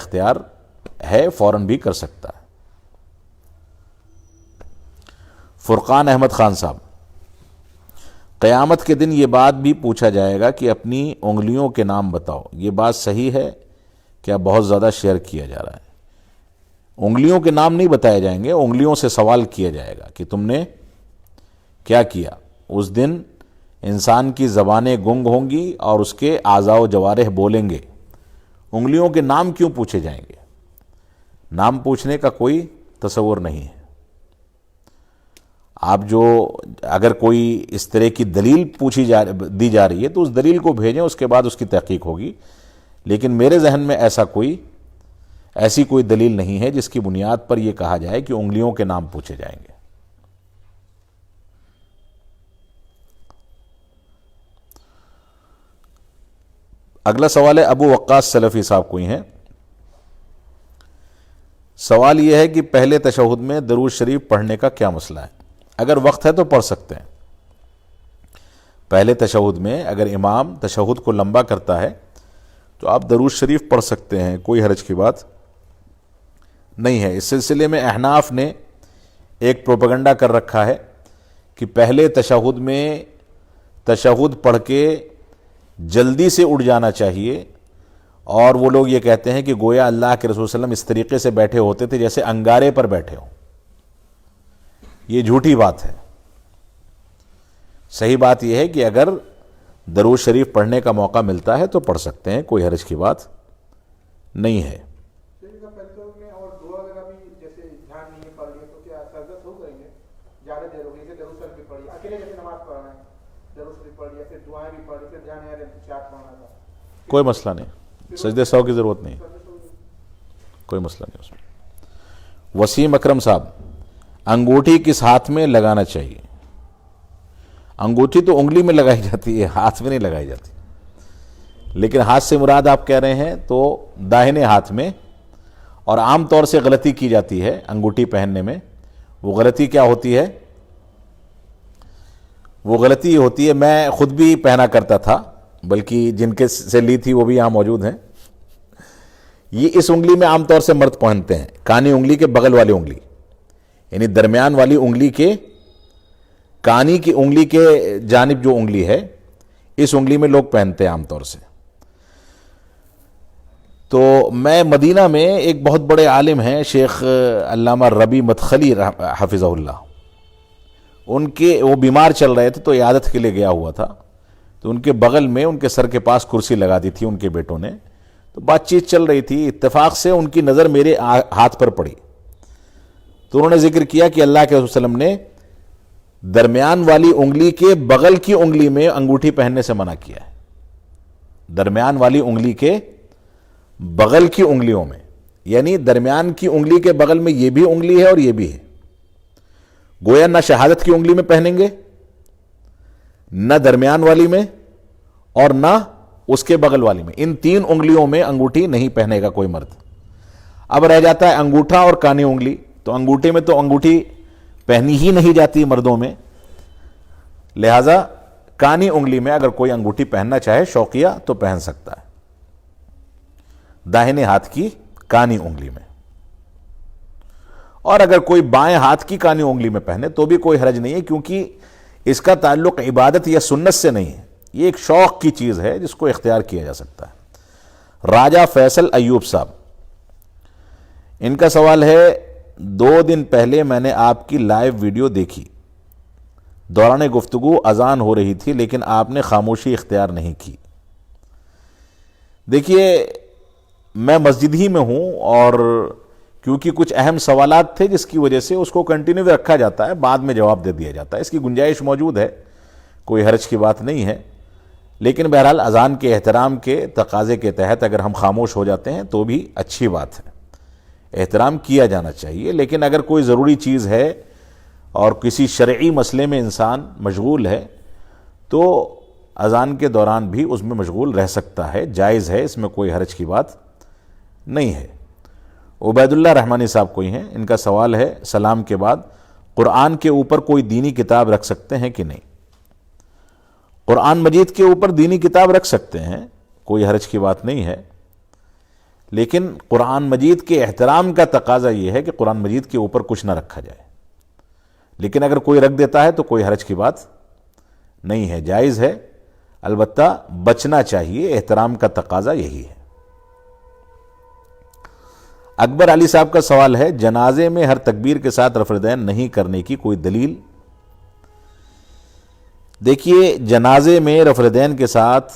اختیار ہے، فوراً بھی کر سکتا ہے۔ فرقان احمد خان صاحب، قیامت کے دن یہ بات بھی پوچھا جائے گا کہ اپنی انگلیوں کے نام بتاؤ، یہ بات صحیح ہے کیا؟ بہت زیادہ شیئر کیا جا رہا ہے۔ انگلیوں کے نام نہیں بتائے جائیں گے، انگلیوں سے سوال کیا جائے گا کہ تم نے کیا کیا۔ اس دن انسان کی زبانیں گنگ ہوں گی اور اس کے اعضاء و جوارح بولیں گے۔ انگلیوں کے نام کیوں پوچھے جائیں گے؟ نام پوچھنے کا کوئی تصور نہیں ہے۔ آپ جو اگر کوئی اس طرح کی دلیل دی جا رہی ہے تو اس دلیل کو بھیجیں، اس کے بعد اس کی تحقیق ہوگی، لیکن میرے ذہن میں ایسی کوئی دلیل نہیں ہے جس کی بنیاد پر یہ کہا جائے کہ انگلیوں کے نام پوچھے جائیں گے۔ اگلا سوال ہے ابو وقاص سلفی صاحب کوئی ہیں۔ سوال یہ ہے کہ پہلے تشہد میں درود شریف پڑھنے کا کیا مسئلہ ہے؟ اگر وقت ہے تو پڑھ سکتے ہیں۔ پہلے تشہد میں اگر امام تشہد کو لمبا کرتا ہے تو آپ درود شریف پڑھ سکتے ہیں، کوئی حرج کی بات نہیں ہے۔ اس سلسلے میں احناف نے ایک پروپیگنڈا کر رکھا ہے کہ پہلے تشہد میں تشہد پڑھ کے جلدی سے اٹھ جانا چاہیے، اور وہ لوگ یہ کہتے ہیں کہ گویا اللہ کے رسول صلی اللہ علیہ وسلم اس طریقے سے بیٹھے ہوتے تھے جیسے انگارے پر بیٹھے ہوں۔ یہ جھوٹی بات ہے۔ صحیح بات یہ ہے کہ اگر درود شریف پڑھنے کا موقع ملتا ہے تو پڑھ سکتے ہیں، کوئی حرج کی بات نہیں ہے۔ کوئی مسئلہ نہیں، سجدے سہو کی ضرورت نہیں، کوئی مسئلہ نہیں اس میں۔ وسیم اکرم صاحب، انگوٹھی کس ہاتھ میں لگانا چاہیے؟ انگوٹھی تو انگلی میں لگائی جاتی ہے، ہاتھ میں نہیں لگائی جاتی، لیکن ہاتھ سے مراد آپ کہہ رہے ہیں تو داہنے ہاتھ میں، اور عام طور سے غلطی کی جاتی ہے انگوٹھی پہننے میں۔ وہ غلطی کیا ہوتی ہے؟ وہ غلطی یہ ہوتی ہے، میں خود بھی پہنا کرتا تھا، بلکہ جن کے سے لی تھی وہ بھی یہاں موجود ہیں۔ یہ اس انگلی میں عام طور سے مرد پہنتے ہیں، کانی انگلی کے بغل والی انگلی، یعنی درمیان والی انگلی کے کانی کی انگلی کے جانب جو انگلی ہے، اس انگلی میں لوگ پہنتے ہیں عام طور سے۔ تو میں مدینہ میں ایک بہت بڑے عالم ہیں شیخ علامہ ربیع مدخلی حفظہ اللہ، وہ بیمار چل رہے تھے تو عیادت کے لیے گیا ہوا تھا، تو ان کے بغل میں ان کے سر کے پاس کرسی لگا دی تھی ان کے بیٹوں نے، تو بات چیت چل رہی تھی، اتفاق سے ان کی نظر میرے ہاتھ پر پڑی، تو انہوں نے ذکر کیا کہ اللہ کے رسول صلی اللہ علیہ وسلم نے درمیان والی انگلی کے بغل کی انگلی میں انگوٹھی پہننے سے منع کیا ہے۔ درمیان والی انگلی کے بغل کی انگلیوں میں، یعنی درمیان کی انگلی کے بغل میں یہ بھی انگلی ہے اور یہ بھی ہے، گویا نہ شہادت کی انگلی میں پہنیں گے، نہ درمیان والی میں، اور نہ اس کے بغل والی میں، ان تین انگلیوں میں انگوٹھی نہیں پہنے گا کوئی مرد۔ اب رہ جاتا ہے انگوٹھا اور کانی انگلی، تو انگوٹھے میں تو انگوٹھی پہنی ہی نہیں جاتی مردوں میں، لہذا کانی انگلی میں اگر کوئی انگوٹھی پہننا چاہے شوقیہ تو پہن سکتا ہے، داہنے ہاتھ کی کانی انگلی میں۔ اور اگر کوئی بائیں ہاتھ کی کانی انگلی میں پہنے تو بھی کوئی حرج نہیں ہے، کیونکہ اس کا تعلق عبادت یا سنت سے نہیں ہے، یہ ایک شوق کی چیز ہے جس کو اختیار کیا جا سکتا ہے۔ راجہ فیصل ایوب صاحب، ان کا سوال ہے 2 دن پہلے میں نے آپ کی لائیو ویڈیو دیکھی، دوران گفتگو اذان ہو رہی تھی لیکن آپ نے خاموشی اختیار نہیں کی۔ دیکھیے میں مسجد ہی میں ہوں، اور کیونکہ کچھ اہم سوالات تھے جس کی وجہ سے اس کو کنٹینیو رکھا جاتا ہے، بعد میں جواب دے دیا جاتا ہے، اس کی گنجائش موجود ہے، کوئی حرج کی بات نہیں ہے، لیکن بہرحال اذان کے احترام کے تقاضے کے تحت اگر ہم خاموش ہو جاتے ہیں تو بھی اچھی بات ہے، احترام کیا جانا چاہیے۔ لیکن اگر کوئی ضروری چیز ہے اور کسی شرعی مسئلے میں انسان مشغول ہے تو اذان کے دوران بھی اس میں مشغول رہ سکتا ہے، جائز ہے، اس میں کوئی حرج کی بات نہیں ہے۔ عبید اللہ رحمانی صاحب کوئی ہیں، ان کا سوال ہے سلام کے بعد قرآن کے اوپر کوئی دینی کتاب رکھ سکتے ہیں کہ نہیں؟ قرآن مجید کے اوپر دینی کتاب رکھ سکتے ہیں، کوئی حرج کی بات نہیں ہے، لیکن قرآن مجید کے احترام کا تقاضا یہ ہے کہ قرآن مجید کے اوپر کچھ نہ رکھا جائے، لیکن اگر کوئی رکھ دیتا ہے تو کوئی حرج کی بات نہیں ہے، جائز ہے، البتہ بچنا چاہیے، احترام کا تقاضا یہی ہے۔ اکبر علی صاحب کا سوال ہے، جنازے میں ہر تکبیر کے ساتھ رفع الیدین نہیں کرنے کی کوئی دلیل؟ دیکھیے، جنازے میں رفع الیدین کے ساتھ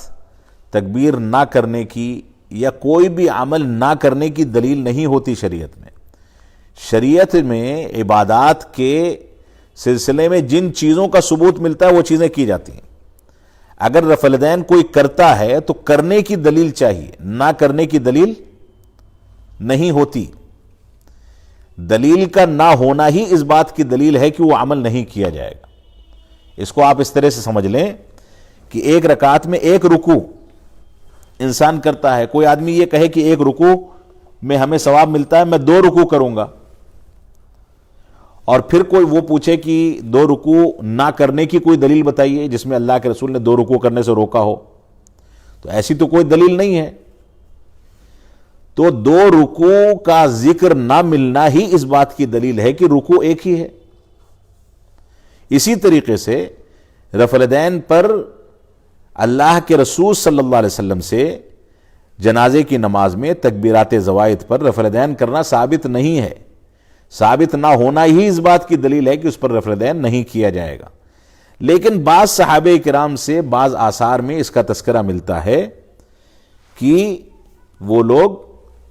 تکبیر نہ کرنے کی یا کوئی بھی عمل نہ کرنے کی دلیل نہیں ہوتی شریعت میں۔ شریعت میں عبادات کے سلسلے میں جن چیزوں کا ثبوت ملتا ہے وہ چیزیں کی جاتی ہیں۔ اگر رفع الیدین کوئی کرتا ہے تو کرنے کی دلیل چاہیے، نہ کرنے کی دلیل نہیں ہوتی۔ دلیل کا نہ ہونا ہی اس بات کی دلیل ہے کہ وہ عمل نہیں کیا جائے گا۔ اس کو آپ اس طرح سے سمجھ لیں کہ ایک رکعت میں ایک رکوع انسان کرتا ہے، کوئی آدمی یہ کہے کہ ایک رکوع میں ہمیں ثواب ملتا ہے، میں 2 رکوع کروں گا، اور پھر کوئی وہ پوچھے کہ 2 رکوع نہ کرنے کی کوئی دلیل بتائیے جس میں اللہ کے رسول نے 2 رکوع کرنے سے روکا ہو، تو ایسی تو کوئی دلیل نہیں ہے۔ تو 2 رکوع کا ذکر نہ ملنا ہی اس بات کی دلیل ہے کہ رکوع ایک ہی ہے۔ اسی طریقے سے رفع الیدین پر اللہ کے رسول صلی اللہ علیہ وسلم سے جنازے کی نماز میں تکبیرات زوائد پر رفع الیدین کرنا ثابت نہیں ہے۔ ثابت نہ ہونا ہی اس بات کی دلیل ہے کہ اس پر رفع الیدین نہیں کیا جائے گا۔ لیکن بعض صحابہ کرام سے بعض آثار میں اس کا تذکرہ ملتا ہے کہ وہ لوگ،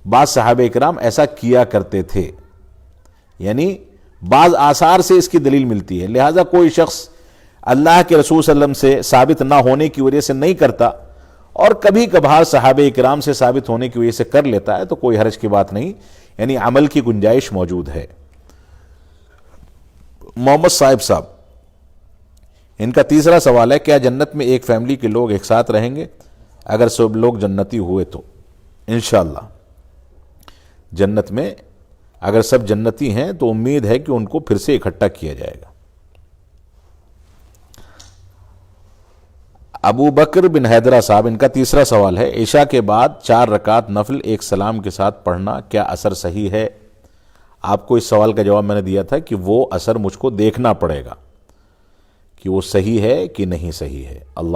بعض صحابہ کرام ایسا کیا کرتے تھے، یعنی بعض آثار سے اس کی دلیل ملتی ہے۔ لہذا کوئی شخص اللہ کے رسول صلی اللہ علیہ وسلم سے ثابت نہ ہونے کی وجہ سے نہیں کرتا اور کبھی کبھار صحابہ کرام سے ثابت ہونے کی وجہ سے کر لیتا ہے تو کوئی حرج کی بات نہیں، یعنی عمل کی گنجائش موجود ہے۔ محمد صاحب ان کا تیسرا سوال ہے، کیا جنت میں ایک فیملی کے لوگ ایک ساتھ رہیں گے اگر سب لوگ جنتی ہوئے تو؟ انشاءاللہ جنت میں اگر سب جنتی ہیں تو امید ہے کہ ان کو پھر سے اکٹھا کیا جائے گا۔ ابو بکر بن حیدرہ صاحب، ان کا تیسرا سوال ہے، عشاء کے بعد 4 رکعت نفل ایک سلام کے ساتھ پڑھنا کیا اثر صحیح ہے؟ آپ کو اس سوال کا جواب میں نے دیا تھا کہ وہ اثر مجھ کو دیکھنا پڑے گا کہ وہ صحیح ہے کہ نہیں صحیح ہے۔ اللہ